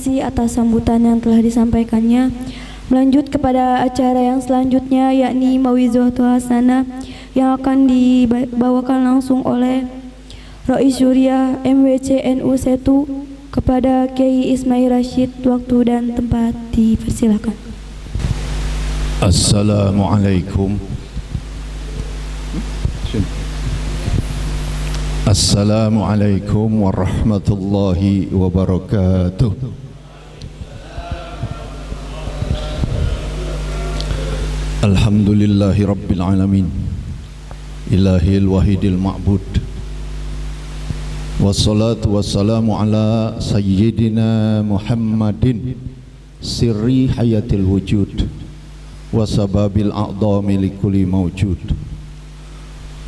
kasih atas sambutan yang telah disampaikannya. Melanjut kepada acara yang selanjutnya, yakni Mau'izatul Hasanah yang akan dibawakan langsung oleh Rois Syuriah MWC NU Setu kepada Kiai Ismail Rashid. Waktu dan tempat dipersilakan. Assalamualaikum. Assalamualaikum warahmatullahi wabarakatuh. Alhamdulillahi rabbil alamin, ilahil wahidil ma'bud, wassalatu wassalamu ala sayyidina Muhammadin sirri hayatil wujud wasababil a'dami likulli mawjud.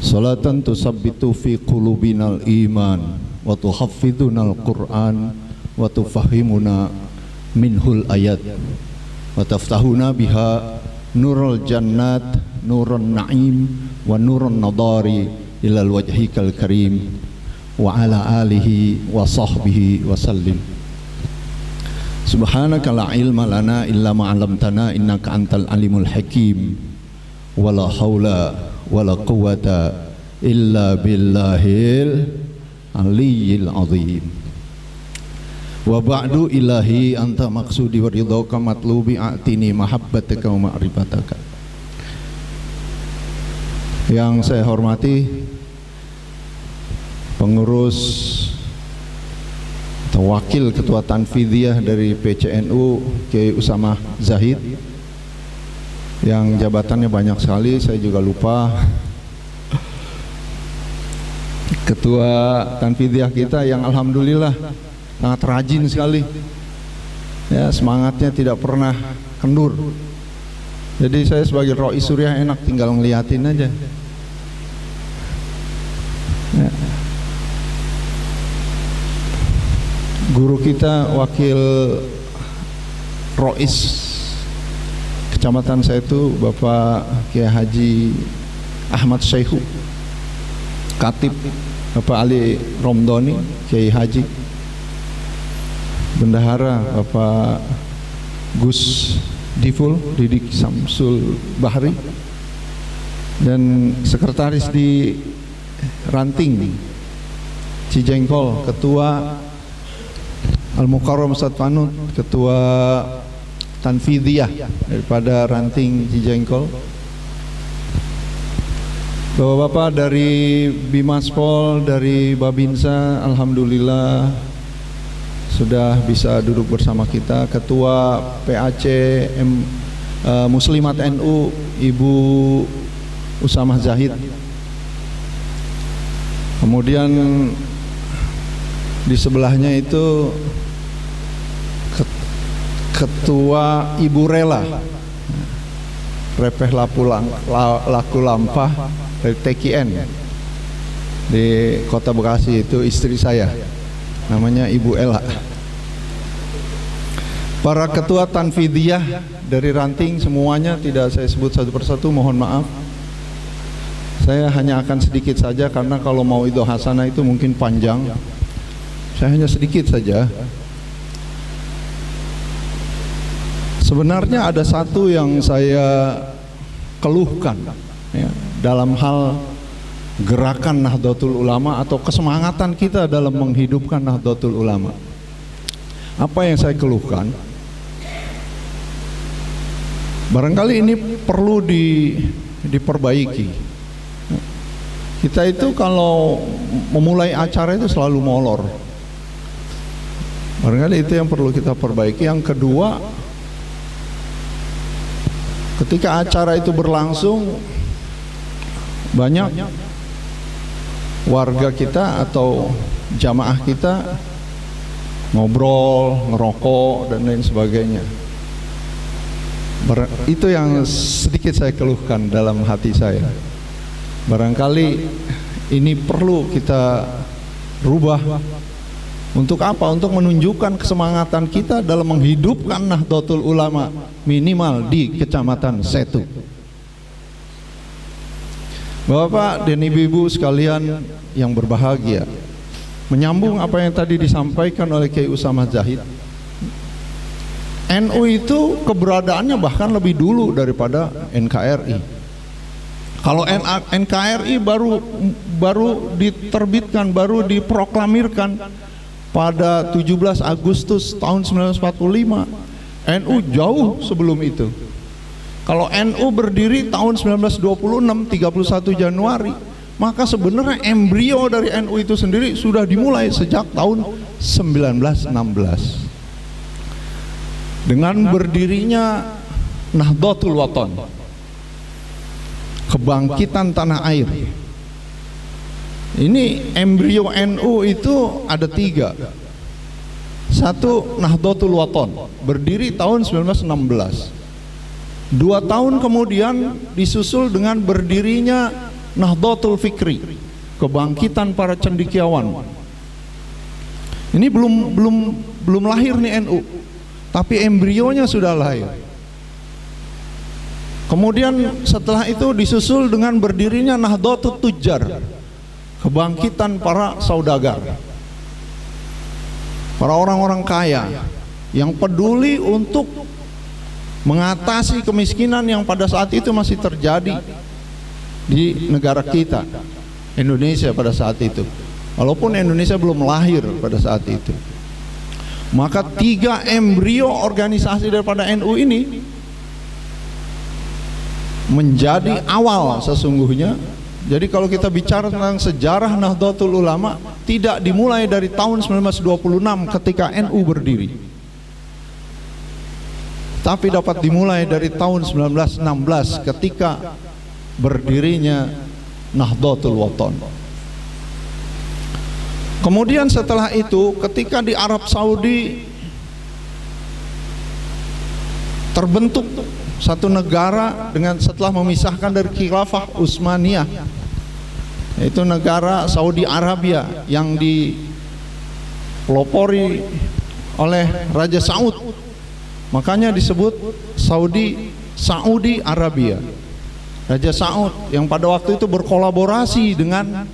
Salatan tusabbitu fi qulubinal iman wa tuhaffidunal Qur'an wa tufahimuna minhul ayat wa taftahuna biha nurul jannat, nurun na'im wa nurun nadari ilal wajhikal karim wa ala alihi wa sahbihi wa sallim. Subhanaka la ilma lana illa ma 'allamtana innaka antal alimul hakim wa la haula wa la quwwata illa billahil aliyyil azim. Wa ba'du ilahi anta maqsudi wa ridhaka matlubi a'tini mahabbataka wa ma'rifataka. Yang saya hormati pengurus atau wakil ketua Tanfidiyah dari PCNU Kiai Usamah Zahid, yang jabatannya banyak sekali, saya juga lupa. Ketua Tanfidiyah kita yang alhamdulillah sangat rajin sekali, ya, semangatnya tidak pernah kendur. Jadi saya sebagai Rois Syuriah enak tinggal ngeliatin aja, ya. Guru kita wakil Rois kecamatan saya itu Bapak Kiai Haji Ahmad Syekhu, Katib Bapak Ali Romdoni Kiai Haji, Bendahara Bapak Gus Diful Didik Samsul Bahri, dan sekretaris di Ranting Cijengkol Ketua Al-Mukarram Ustadz Panut, Ketua Tanfidiyah daripada Ranting Cijengkol, Bapak-bapak dari Bimaspol, dari Babinsa, alhamdulillah sudah bisa duduk bersama kita. Ketua PAC Muslimat NU Ibu Usamah Zahid. Kemudian di sebelahnya itu Ketua Ibu Rela Repeh Laku Lampah dari TKN di Kota Bekasi, itu istri saya, namanya Ibu Ella. Para ketua Tanfidiyah dari Ranting semuanya tidak saya sebut satu persatu, mohon maaf. Saya hanya akan sedikit saja karena kalau mau Mau'izatul Hasanah itu mungkin panjang. Saya hanya sedikit saja. Sebenarnya ada satu yang saya keluhkan, ya, dalam hal gerakan Nahdlatul Ulama atau kesemangatan kita dalam menghidupkan Nahdlatul Ulama. Apa yang saya keluhkan? Barangkali ini perlu diperbaiki. Kita itu kalau memulai acara itu selalu molor. Barangkali itu yang perlu kita perbaiki. Yang kedua, ketika acara itu berlangsung, banyak warga kita atau jamaah kita ngobrol, ngerokok, dan lain sebagainya. Itu yang sedikit saya keluhkan dalam hati saya. Barangkali ini perlu kita rubah. Untuk apa? Untuk menunjukkan kesemangatan kita dalam menghidupkan Nahdlatul Ulama minimal di Kecamatan Setu. Bapak dan Ibu-ibu sekalian yang berbahagia, menyambung apa yang tadi disampaikan oleh Kiai Usamah Zahid, NU itu keberadaannya bahkan lebih dulu daripada NKRI. Kalau NKRI baru diterbitkan, baru diproklamirkan pada 17 Agustus tahun 1945. NU jauh sebelum itu. Kalau NU berdiri tahun 1926, 31 Januari, maka sebenarnya embrio dari NU itu sendiri sudah dimulai sejak tahun 1916. Dengan berdirinya Nahdlatul Wathon, kebangkitan tanah air. Ini embrio NU itu ada 3. Satu, Nahdlatul Wathon, berdiri tahun 1916. 2 tahun kemudian disusul dengan berdirinya Nahdlatul Fikri, kebangkitan para cendekiawan. Ini belum lahir nih NU, tapi embrionya sudah lahir. Kemudian setelah itu disusul dengan berdirinya Nahdlatul Tujjar, kebangkitan para saudagar, para orang-orang kaya yang peduli untuk mengatasi kemiskinan yang pada saat itu masih terjadi di negara kita, Indonesia pada saat itu. Walaupun Indonesia belum lahir pada saat itu. Maka 3 embrio organisasi daripada NU ini menjadi awal sesungguhnya. Jadi kalau kita bicara tentang sejarah Nahdlatul Ulama, tidak dimulai dari tahun 1926 ketika NU berdiri, tapi dapat dimulai dari tahun 1916 ketika berdirinya Nahdlatul Wathon. Kemudian setelah itu, ketika di Arab Saudi terbentuk satu negara dengan setelah memisahkan dari Khilafah Utsmaniyah, yaitu negara Saudi Arabia yang dipelopori oleh Raja Saud. Makanya disebut Saudi Arabia. Raja Saud yang pada waktu itu berkolaborasi dengan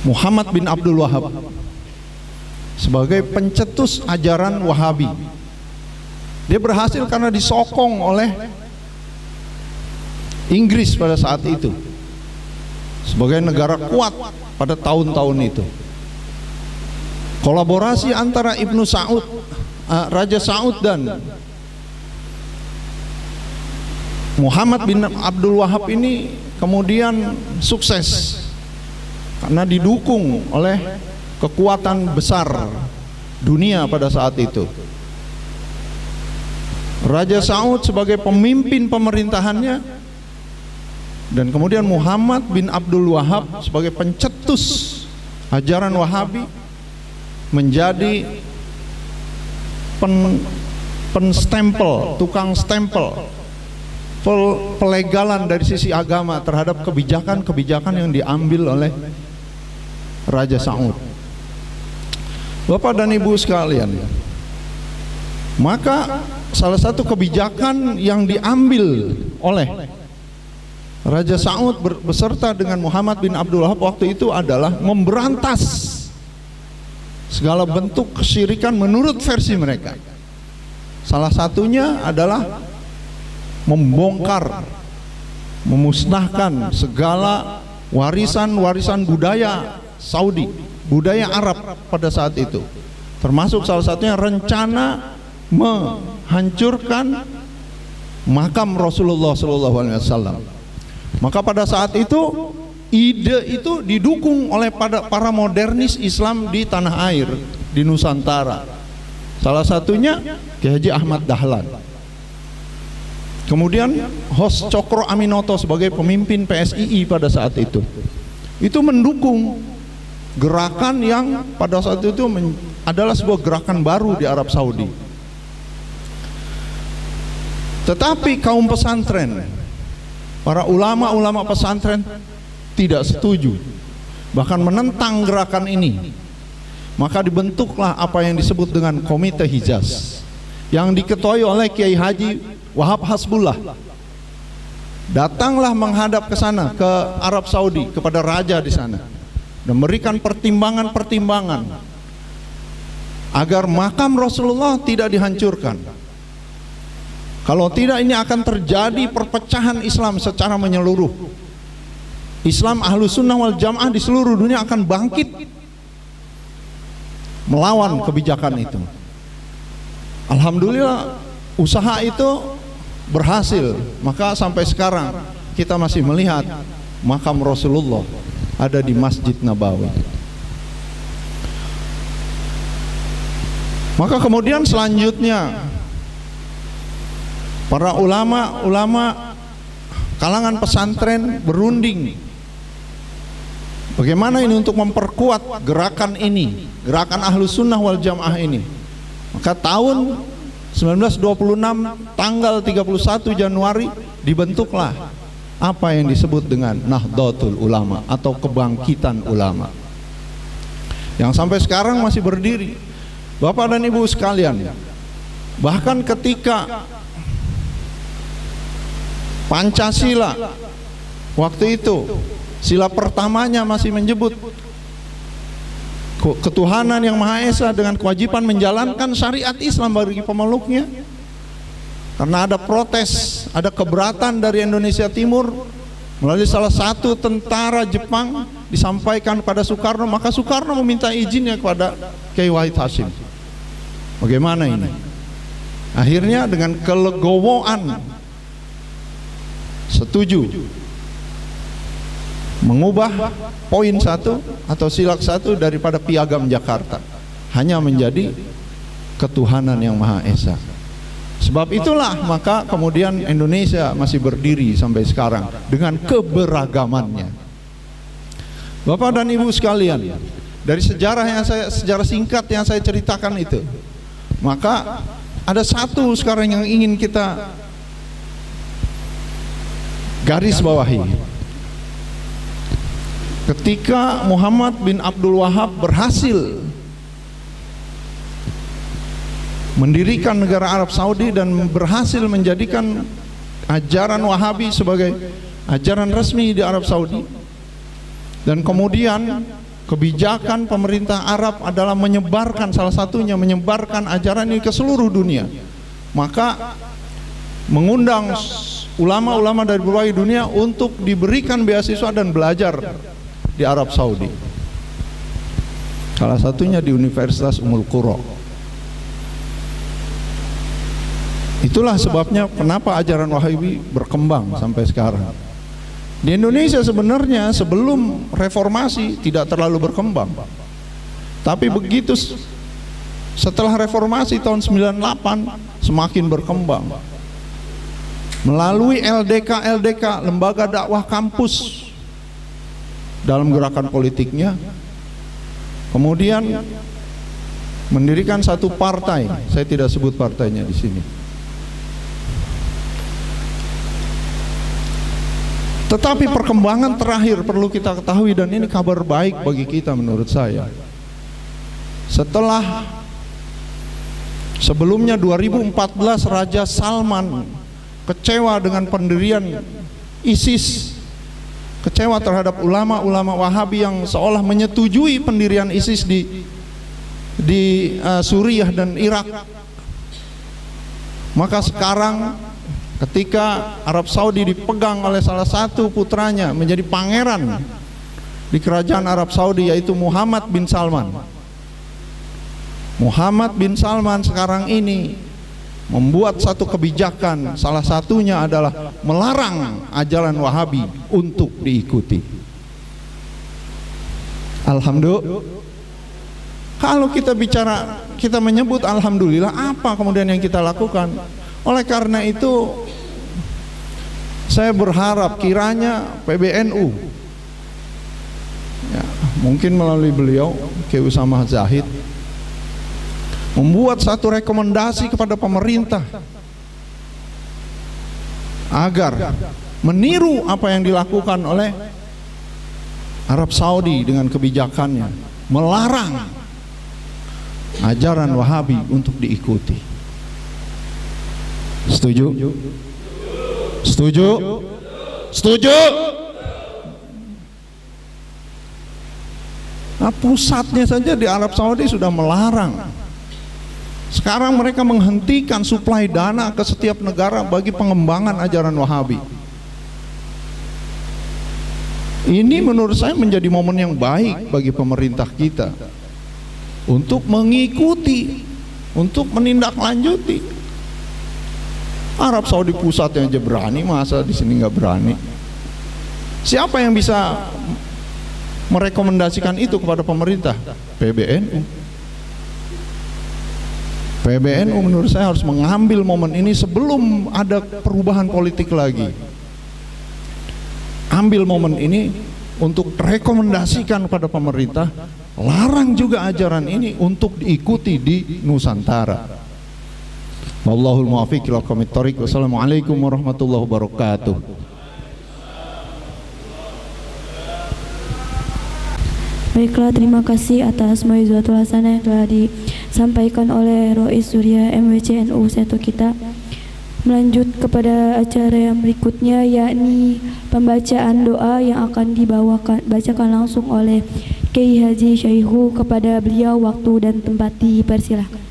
Muhammad bin Abdul Wahab sebagai pencetus ajaran Wahabi. Dia berhasil karena disokong oleh Inggris pada saat itu sebagai negara kuat pada tahun-tahun itu. Kolaborasi antara Ibnu Saud, Raja Saud dan Muhammad bin Abdul Wahab ini kemudian sukses karena didukung oleh kekuatan besar dunia pada saat itu. Raja Saud sebagai pemimpin pemerintahannya, dan kemudian Muhammad bin Abdul Wahab sebagai pencetus ajaran Wahabi menjadi penstempel, tukang stempel, pelegalan dari sisi agama terhadap kebijakan-kebijakan yang diambil oleh Raja Saud. Bapak dan Ibu sekalian, maka salah satu kebijakan yang diambil oleh Raja Saud beserta dengan Muhammad bin Abdul Wahab waktu itu adalah memberantas segala bentuk kesyirikan menurut versi mereka. Salah satunya adalah membongkar, memusnahkan segala warisan-warisan budaya Saudi, budaya Arab pada saat itu, termasuk salah satunya rencana menghancurkan makam Rasulullah SAW. Maka pada saat itu ide itu didukung oleh para modernis Islam di tanah air, di Nusantara. Salah satunya Kiai Haji Ahmad Dahlan. Kemudian Hos Cokro Aminoto sebagai pemimpin PSII pada saat itu mendukung gerakan yang pada saat itu adalah sebuah gerakan baru di Arab Saudi. Tetapi kaum pesantren, para ulama-ulama pesantren tidak setuju, bahkan menentang gerakan ini. Maka dibentuklah apa yang disebut dengan Komite Hijaz yang diketuai oleh Kiai Haji Wahab Hasbullah. Datanglah menghadap ke sana, ke Arab Saudi, kepada raja di sana, dan memberikan pertimbangan-pertimbangan agar makam Rasulullah tidak dihancurkan. Kalau tidak, ini akan terjadi perpecahan Islam secara menyeluruh. Islam Ahlus Sunnah wal Jamaah di seluruh dunia akan bangkit melawan kebijakan itu. Alhamdulillah usaha itu berhasil. Maka sampai sekarang kita masih melihat makam Rasulullah ada di Masjid Nabawi. Maka kemudian selanjutnya para ulama kalangan pesantren berunding bagaimana ini untuk memperkuat gerakan ini, gerakan Ahlus Sunnah wal Jamaah ini. Maka tahun 1926 tanggal 31 Januari dibentuklah apa yang disebut dengan Nahdlatul Ulama atau kebangkitan ulama, yang sampai sekarang masih berdiri. Bapak dan Ibu sekalian, bahkan ketika Pancasila waktu itu, sila pertamanya masih menyebut ketuhanan yang Maha Esa dengan kewajiban menjalankan syariat Islam bagi pemeluknya. Karena ada protes, ada keberatan dari Indonesia Timur melalui salah satu tentara Jepang disampaikan kepada Soekarno, maka Soekarno meminta izinnya kepada Kiai Wahid Hasyim. Bagaimana ini? Akhirnya dengan kelegowoan setuju mengubah poin 1 atau silak 1 daripada Piagam Jakarta hanya menjadi ketuhanan yang Maha Esa. Sebab itulah maka kemudian Indonesia masih berdiri sampai sekarang dengan keberagamannya. Bapak dan Ibu sekalian, dari sejarah singkat yang saya ceritakan itu, maka ada satu sekarang yang ingin kita garis bawahi. Ketika Muhammad bin Abdul Wahab berhasil mendirikan negara Arab Saudi dan berhasil menjadikan ajaran Wahabi sebagai ajaran resmi di Arab Saudi, dan kemudian kebijakan pemerintah Arab adalah menyebarkan, salah satunya menyebarkan ajaran ini ke seluruh dunia, maka mengundang ulama-ulama dari berbagai dunia untuk diberikan beasiswa dan belajar di Arab Saudi, salah satunya di Universitas Ummul Qura. Itulah sebabnya kenapa ajaran Wahabi berkembang sampai sekarang. Di Indonesia sebenarnya sebelum reformasi tidak terlalu berkembang, tapi begitu setelah reformasi tahun 98 semakin berkembang melalui LDK, lembaga dakwah kampus dalam gerakan politiknya. Kemudian mendirikan satu partai, saya tidak sebut partainya di sini. Tetapi perkembangan terakhir perlu kita ketahui, dan ini kabar baik bagi kita menurut saya. Setelah sebelumnya 2014 Raja Salman kecewa dengan pendirian ISIS, kecewa terhadap ulama-ulama Wahabi yang seolah menyetujui pendirian ISIS di Suriah dan Irak. Maka sekarang ketika Arab Saudi dipegang oleh salah satu putranya menjadi pangeran di kerajaan Arab Saudi, yaitu Muhammad bin Salman. Muhammad bin Salman sekarang ini membuat satu kebijakan, salah satunya adalah melarang ajaran Wahabi untuk diikuti. Alhamdulillah. Kalau kita menyebut alhamdulillah, apa kemudian yang kita lakukan? Oleh karena itu saya berharap kiranya PBNU, ya, mungkin melalui beliau Kiai Usamah Zahid, membuat satu rekomendasi kepada pemerintah agar meniru apa yang dilakukan oleh Arab Saudi dengan kebijakannya melarang ajaran Wahabi untuk diikuti. Setuju? Setuju? Setuju? Nah, pusatnya saja di Arab Saudi sudah melarang Sekarang mereka menghentikan suplai dana ke setiap negara bagi pengembangan ajaran Wahabi. Ini menurut saya menjadi momen yang baik bagi pemerintah kita untuk mengikuti, untuk menindaklanjuti. Arab Saudi pusatnya aja berani, masa di sini nggak berani? Siapa yang bisa merekomendasikan itu kepada pemerintah? PBNU. PBNU menurut saya harus mengambil momen ini sebelum ada perubahan politik lagi. Ambil momen ini untuk rekomendasikan kepada pemerintah, larang juga ajaran ini untuk diikuti di Nusantara. Wallahul muwaffiq ila aqwamit thoriq. Wassalamualaikum warahmatullahi wabarakatuh. Baiklah, terima kasih atas mau'izatul hasanah yang telah disampaikan oleh Rois Surya MWC NU Seto kita. Melanjut kepada acara yang berikutnya, yakni pembacaan doa yang akan dibacakan langsung oleh Kiai Haji Syaihu. Kepada beliau waktu dan tempat dipersilahkan.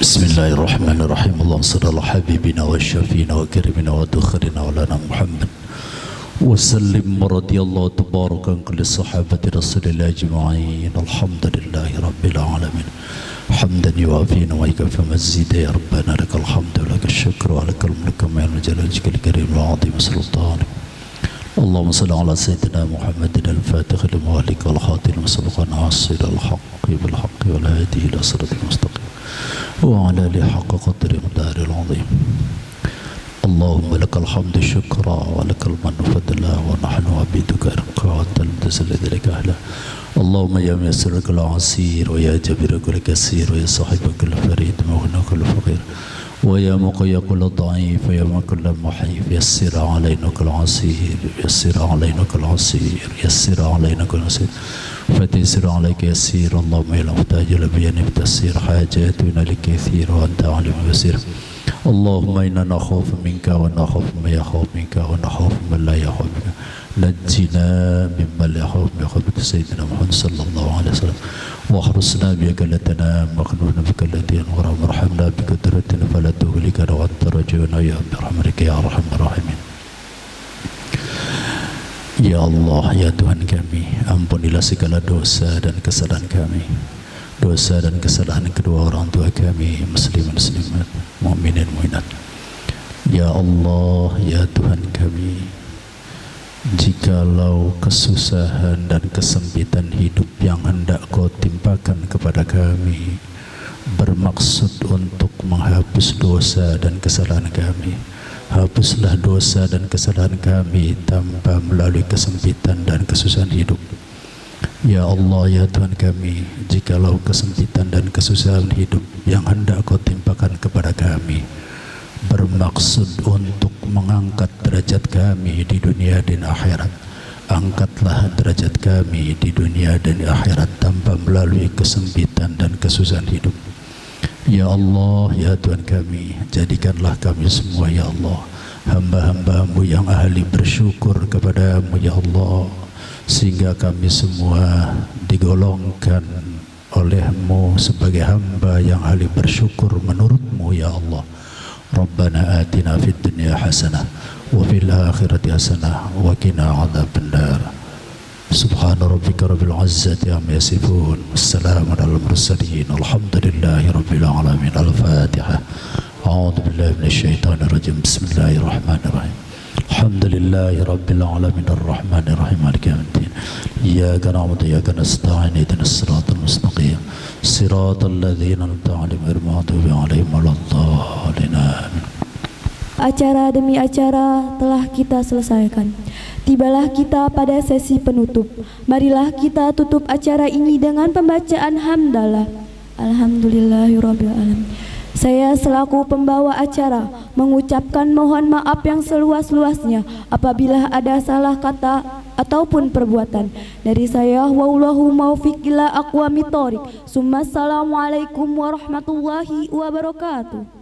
Bismillahirrahmanirrahim. Allahumma shalli ala habibina wa syafiina wa karimina wa dukhirina wa lana Muhammad وسلم رضي الله تبارك عن كل صحابة رسول الله أجمعين. الحمد لله رب العالمين حمدا يوافي ويكفي مزيدا. يا ربنا لك الحمد ولك الشكر ولك الملك وما ينزل وجهك الكريم العظيم سلطانك. اللهم صل على سيدنا محمد الفاتح لما أغلق والخاتم لما سبق ناصر الحق بالحق والهادي إلى صراط المستقيم وعلى آله حق قدر مقداره العظيم. اللهم لك الحمد شكرا ولك المن فضلا ونحن عبيدك رقات المتزل ذلك أهلا. اللهم يا ميسر كل عسير ويا جبير كل كسير ويا صاحب كل فريد مغنى كل فقير ويا مقي كل ضعيف ويا من كل محيف. يسر علينا كل عسير يسر علينا كل عسير يسر علينا كل عسير فتيسر عليك يسير. اللهم يا المحتاج لبيان بتسير حاجاتنا لكثير وأنت عليم بصير. اللهم إنا نخاف منك ونخاف ما يخاف منك ونخاف من لا يخاف منك. نجنا مما لا يخاف بك سيدنا محمد صلى الله عليه وسلم واحرسنا بك لا تنام واخنونا بك لا تنغرم وارحمنا بقدرتنا فلا تهلكنا وأنت رجونا يا برحمتك يا أرحم الراحمين. Ya Allah, ya Tuhan kami, ampunilah segala dosa dan kesalahan kami, dosa dan kesalahan kedua orang tua kami, muslimin muslimat, mukminin mukminat. Ya Allah, ya Tuhan kami, jikalau kesusahan dan kesempitan hidup yang hendak Kau timpakan kepada kami bermaksud untuk menghapus dosa dan kesalahan kami, hapuslah dosa dan kesalahan kami tanpa melalui kesempitan dan kesusahan hidup. Ya Allah, ya Tuhan kami, jikalau kesempitan dan kesusahan hidup yang hendak Kau timpakan kepada kami bermaksud untuk mengangkat derajat kami di dunia dan akhirat, angkatlah derajat kami di dunia dan akhirat tanpa melalui kesempitan dan kesusahan hidup. Ya Allah, ya Tuhan kami, jadikanlah kami semua ya Allah hamba-hamba-Mu yang ahli bersyukur kepada-Mu ya Allah, sehingga kami semua digolongkan oleh-Mu sebagai hamba yang ahli bersyukur menurut-Mu ya Allah. Rabbana atina fid dunya hasanah wa fil akhirati hasanah wa qina adzabannar. Subhana rabbika rabbil izzati amma yasifun, wassalamun alal mursalin, alhamdulillahi rabbil alamin. Al-Fatihah. A'udzu billahi minasy syaithanir rajim. Bismillahirrahmanirrahim. Alhamdulillahi rabbil alamin arrahmanir rahim maliki yaumiddin. Iyyaka na'budu wa iyyaka nasta'in ihdinas siratal mustaqim siratal ladzina an'amta 'alaihim ghairil maghdubi 'alaihim waladdallin. Acara demi acara telah kita selesaikan. Tibalah kita pada sesi penutup. Marilah kita tutup acara ini dengan pembacaan hamdalah. Alhamdulillahirabbil alamin. Saya selaku pembawa acara mengucapkan mohon maaf yang seluas-luasnya apabila ada salah kata ataupun perbuatan. Dari saya, wallahu muwaffiq ila aqwamit thoriq. Assalamualaikum warahmatullahi wabarakatuh.